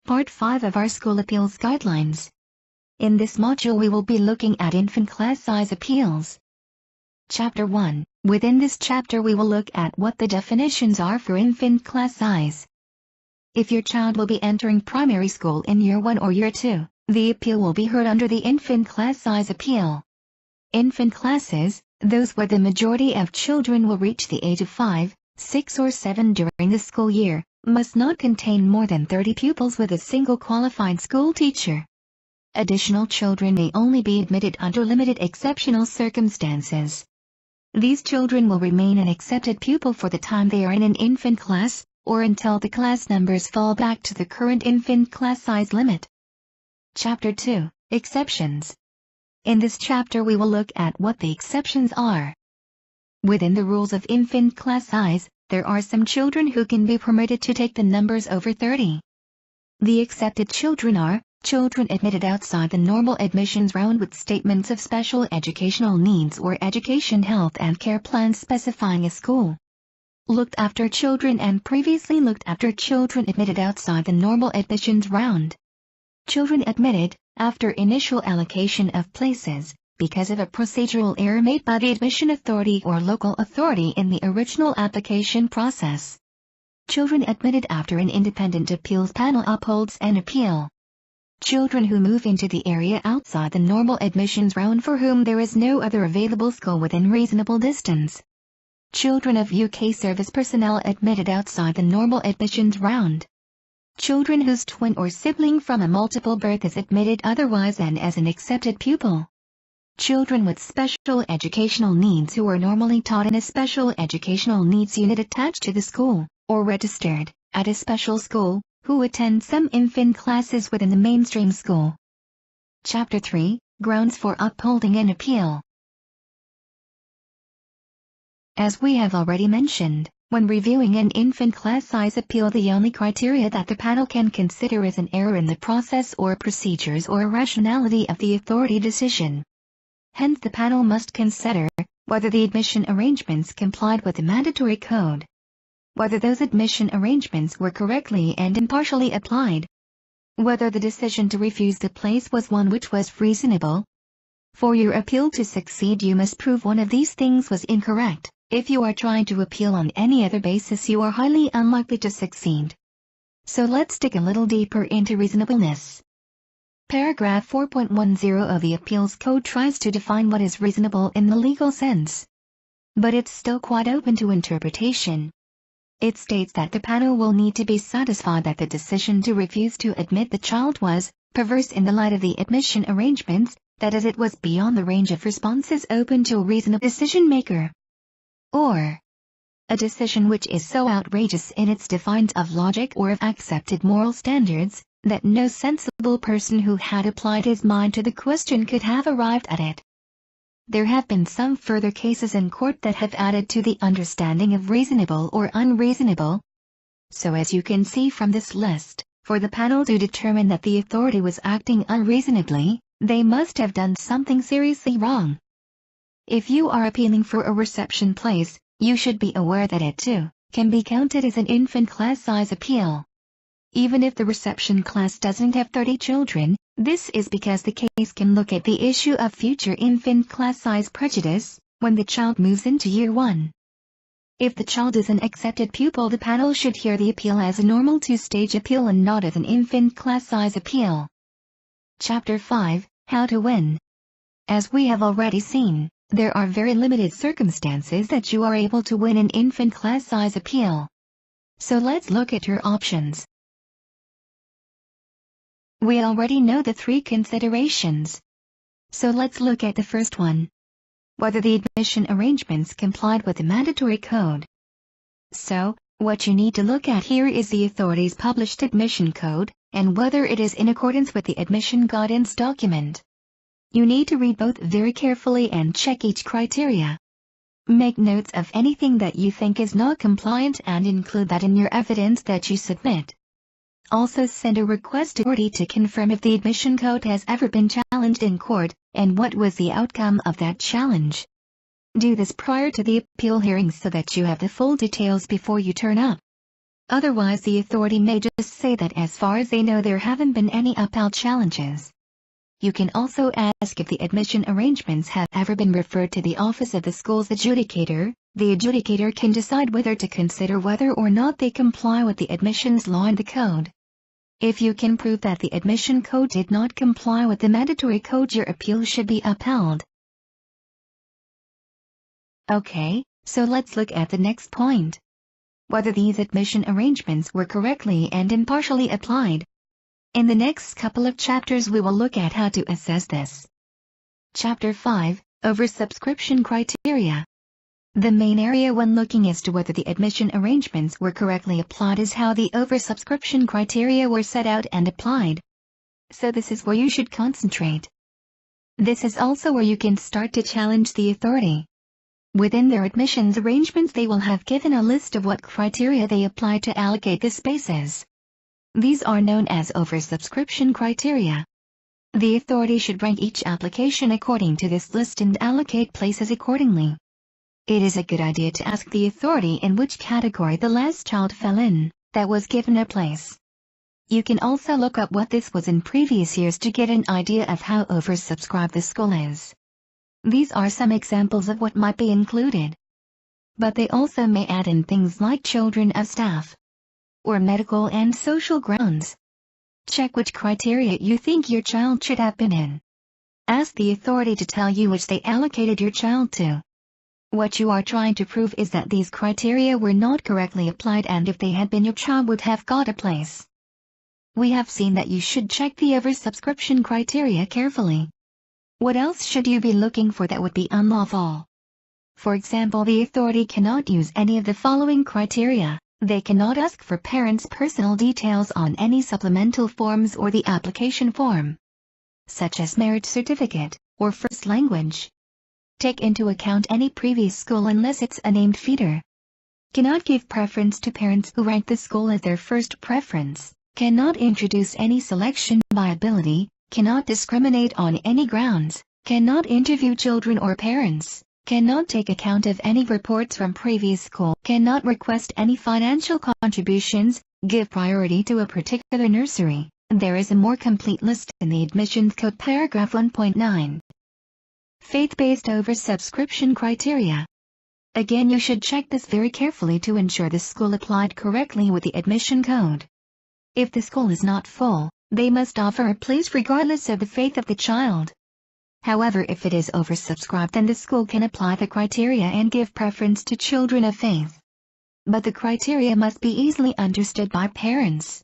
Part 5 of our School Appeals Guidelines. In this module we will be looking at infant class size appeals. Chapter 1. Within this chapter we will look at what the definitions are for infant class size. If your child will be entering primary school in Year 1 or Year 2, the appeal will be heard under the infant class size appeal. Infant classes, those where the majority of children will reach the age of 5, 6 or 7 during the school year, must not contain more than 30 pupils with a single qualified school teacher. Additional children may only be admitted under limited exceptional circumstances. These children will remain an accepted pupil for the time they are in an infant class, or until the class numbers fall back to the current infant class size limit. Chapter 2. Exceptions. In this chapter we will look at what the exceptions are. Within the rules of infant class size, there are some children who can be permitted to take the numbers over 30. The accepted children are children admitted outside the normal admissions round with statements of special educational needs or education health and care plans specifying a school. Looked after children and previously looked after children admitted outside the normal admissions round. Children admitted, after initial allocation of places, because of a procedural error made by the admission authority or local authority in the original application process. Children admitted after an independent appeals panel upholds an appeal. Children who move into the area outside the normal admissions round for whom there is no other available school within reasonable distance. Children of UK service personnel admitted outside the normal admissions round. Children whose twin or sibling from a multiple birth is admitted otherwise and as an accepted pupil. Children with special educational needs who are normally taught in a special educational needs unit attached to the school, or registered at a special school, who attend some infant classes within the mainstream school. Chapter 3. Grounds for upholding an appeal. As we have already mentioned, when reviewing an infant class size appeal, the only criteria that the panel can consider is an error in the process or procedures or irrationality of the authority decision. Hence the panel must consider whether the admission arrangements complied with the mandatory code, whether those admission arrangements were correctly and impartially applied, whether the decision to refuse the place was one which was reasonable. For your appeal to succeed you must prove one of these things was incorrect. If you are trying to appeal on any other basis you are highly unlikely to succeed. So let's dig a little deeper into reasonableness. Paragraph 4.10 of the Appeals Code tries to define what is reasonable in the legal sense. But it's still quite open to interpretation. It states that the panel will need to be satisfied that the decision to refuse to admit the child was perverse in the light of the admission arrangements, that is, it was beyond the range of responses open to a reasonable decision maker. Or a decision which is so outrageous in its defiance of logic or of accepted moral standards, that no sensible person who had applied his mind to the question could have arrived at it. There have been some further cases in court that have added to the understanding of reasonable or unreasonable. So as you can see from this list, for the panel to determine that the authority was acting unreasonably, they must have done something seriously wrong. If you are appealing for a reception place, you should be aware that it too can be counted as an infant class size appeal. Even if the reception class doesn't have 30 children, this is because the case can look at the issue of future infant class size prejudice when the child moves into Year 1. If the child is an accepted pupil, the panel should hear the appeal as a normal two-stage appeal and not as an infant class size appeal. Chapter 5. How to win. As we have already seen, there are very limited circumstances that you are able to win an infant class size appeal. So let's look at your options. We already know the 3 considerations. So let's look at the first one. Whether the admission arrangements complied with the mandatory code. So, what you need to look at here is the authority's published admission code, and whether it is in accordance with the admission guidance document. You need to read both very carefully and check each criteria. Make notes of anything that you think is not compliant and include that in your evidence that you submit. Also send a request to authority to confirm if the admission code has ever been challenged in court, and what was the outcome of that challenge. Do this prior to the appeal hearing so that you have the full details before you turn up. Otherwise the authority may just say that as far as they know there haven't been any upheld challenges. You can also ask if the admission arrangements have ever been referred to the office of the school's adjudicator. The adjudicator can decide whether to consider whether or not they comply with the admissions law and the code. If you can prove that the admission code did not comply with the mandatory code, your appeal should be upheld. Okay, so let's look at the next point. Whether these admission arrangements were correctly and impartially applied. In the next couple of chapters we will look at how to assess this. Chapter 5, Oversubscription Criteria. The main area when looking as to whether the admission arrangements were correctly applied is how the oversubscription criteria were set out and applied. So this is where you should concentrate. This is also where you can start to challenge the authority. Within their admissions arrangements they will have given a list of what criteria they apply to allocate the spaces. These are known as oversubscription criteria. The authority should rank each application according to this list and allocate places accordingly. It is a good idea to ask the authority in which category the last child fell in, that was given a place. You can also look up what this was in previous years to get an idea of how oversubscribed the school is. These are some examples of what might be included. But they also may add in things like children of staff, or medical and social grounds. Check which criteria you think your child should have been in. Ask the authority to tell you which they allocated your child to. What you are trying to prove is that these criteria were not correctly applied, and if they had been, your child would have got a place. We have seen that you should check the oversubscription criteria carefully. What else should you be looking for that would be unlawful? For example, the authority cannot use any of the following criteria. They cannot ask for parents' personal details on any supplemental forms or the application form, such as marriage certificate, or first language. Take into account any previous school unless it's a named feeder. Cannot give preference to parents who rank the school as their first preference. Cannot introduce any selection by ability. Cannot discriminate on any grounds. Cannot interview children or parents. Cannot take account of any reports from previous school. Cannot request any financial contributions. Give priority to a particular nursery. There is a more complete list in the Admissions Code paragraph 1.9. Faith-based oversubscription criteria. Again, you should check this very carefully to ensure the school applied correctly with the admission code. If the school is not full, they must offer a place regardless of the faith of the child. However, if it is oversubscribed, then the school can apply the criteria and give preference to children of faith. But the criteria must be easily understood by parents.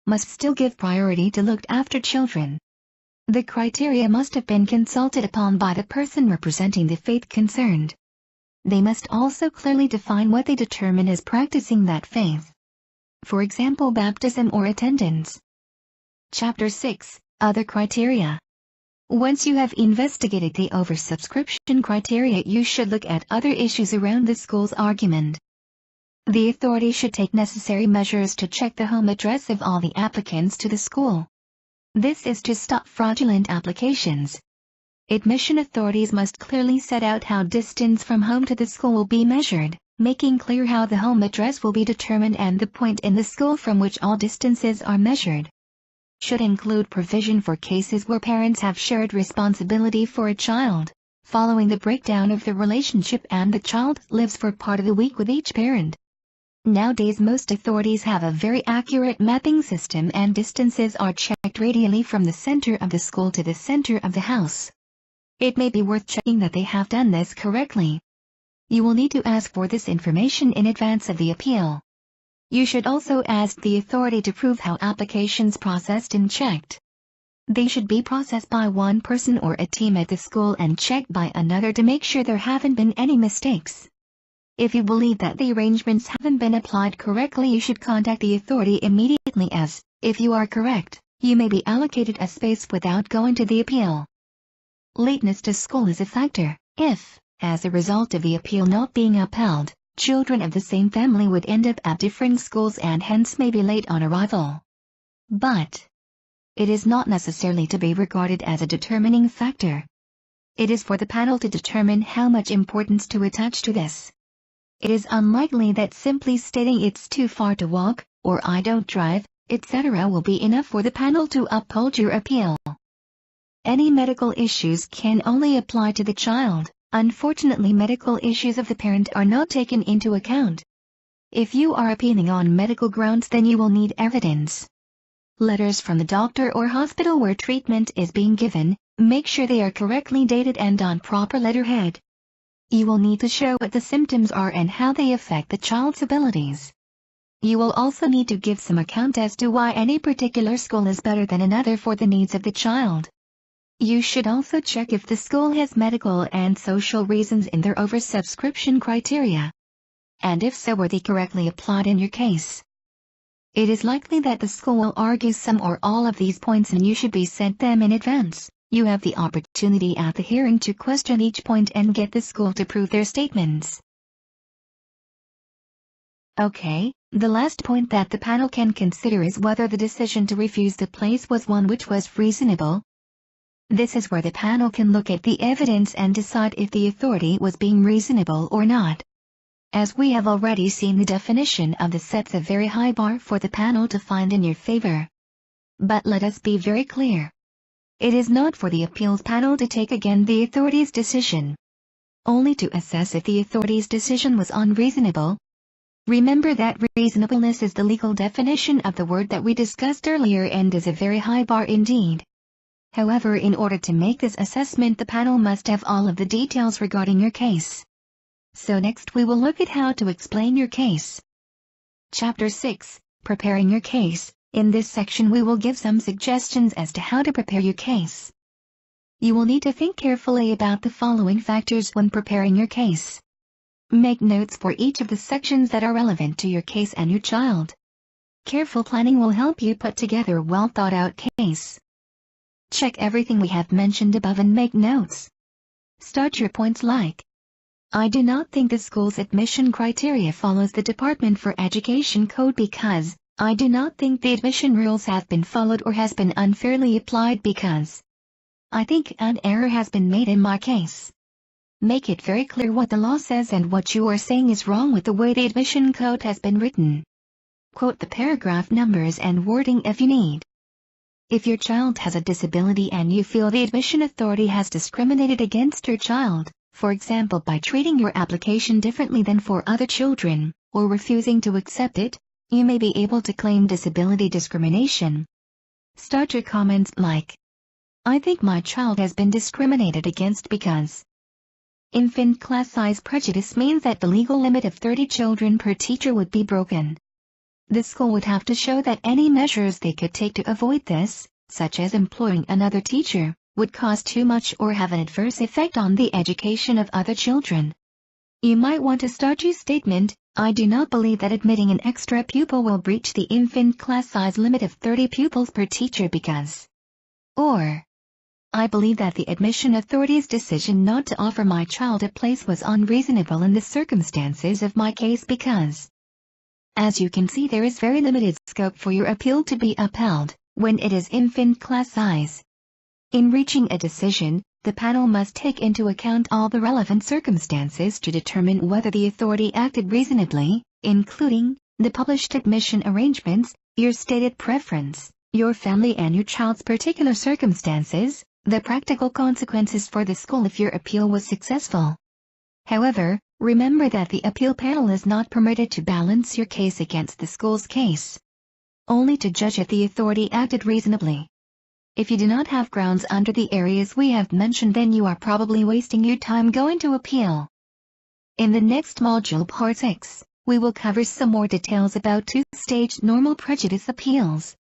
Must still give priority to looked after children. The criteria must have been consulted upon by the person representing the faith concerned. They must also clearly define what they determine as practicing that faith. For example, baptism or attendance. Chapter 6, Other Criteria. Once you have investigated the oversubscription criteria, you should look at other issues around the school's argument. The authority should take necessary measures to check the home address of all the applicants to the school. This is to stop fraudulent applications. Admission authorities must clearly set out how distance from home to the school will be measured, making clear how the home address will be determined and the point in the school from which all distances are measured. Should include provision for cases where parents have shared responsibility for a child, following the breakdown of the relationship and the child lives for part of the week with each parent. Nowadays most authorities have a very accurate mapping system and distances are checked radially from the center of the school to the center of the house. It may be worth checking that they have done this correctly. You will need to ask for this information in advance of the appeal. You should also ask the authority to prove how applications processed and checked. They should be processed by one person or a team at the school and checked by another to make sure there haven't been any mistakes. If you believe that the arrangements haven't been applied correctly, you should contact the authority immediately, as, if you are correct, you may be allocated a space without going to the appeal. Lateness to school is a factor. If, as a result of the appeal not being upheld, children of the same family would end up at different schools and hence may be late on arrival. But it is not necessarily to be regarded as a determining factor. It is for the panel to determine how much importance to attach to this. It is unlikely that simply stating it's too far to walk, or I don't drive, etc. will be enough for the panel to uphold your appeal. Any medical issues can only apply to the child. Unfortunately, medical issues of the parent are not taken into account. If you are appealing on medical grounds, then you will need evidence. Letters from the doctor or hospital where treatment is being given, make sure they are correctly dated and on proper letterhead. You will need to show what the symptoms are and how they affect the child's abilities. You will also need to give some account as to why any particular school is better than another for the needs of the child. You should also check if the school has medical and social reasons in their oversubscription criteria. And if so, were they correctly applied in your case? It is likely that the school will argue some or all of these points and you should be sent them in advance. You have the opportunity at the hearing to question each point and get the school to prove their statements. Okay, the last point that the panel can consider is whether the decision to refuse the place was one which was reasonable. This is where the panel can look at the evidence and decide if the authority was being reasonable or not. As we have already seen, the definition of this sets a very high bar for the panel to find in your favor. But let us be very clear. It is not for the appeals panel to take again the authority's decision, only to assess if the authority's decision was unreasonable. Remember that reasonableness is the legal definition of the word that we discussed earlier and is a very high bar indeed. However, in order to make this assessment, the panel must have all of the details regarding your case. So next we will look at how to explain your case. Chapter 6, Preparing Your Case. In this section we will give some suggestions as to how to prepare your case. You will need to think carefully about the following factors when preparing your case. Make notes for each of the sections that are relevant to your case and your child. Careful planning will help you put together a well thought out case. Check everything we have mentioned above and make notes. Start your points like: I do not think the school's admission criteria follows the Department for Education code because I do not think the admission rules have been followed or has been unfairly applied because I think an error has been made in my case. Make it very clear what the law says and what you are saying is wrong with the way the admission code has been written. Quote the paragraph numbers and wording if you need. If your child has a disability and you feel the admission authority has discriminated against your child, for example by treating your application differently than for other children, or refusing to accept it, you may be able to claim disability discrimination. Start your comments like: I think my child has been discriminated against because infant class size prejudice means that the legal limit of 30 children per teacher would be broken. The school would have to show that any measures they could take to avoid this, such as employing another teacher, would cost too much or have an adverse effect on the education of other children. You might want to start your statement: I do not believe that admitting an extra pupil will breach the infant class size limit of 30 pupils per teacher because, or, I believe that the admission authority's decision not to offer my child a place was unreasonable in the circumstances of my case because. As you can see, there is very limited scope for your appeal to be upheld when it is infant class size. In reaching a decision, the panel must take into account all the relevant circumstances to determine whether the authority acted reasonably, including the published admission arrangements, your stated preference, your family and your child's particular circumstances, the practical consequences for the school if your appeal was successful. However, remember that the appeal panel is not permitted to balance your case against the school's case, only to judge if the authority acted reasonably. If you do not have grounds under the areas we have mentioned, then you are probably wasting your time going to appeal. In the next module, Part 6, we will cover some more details about two-stage normal prejudice appeals.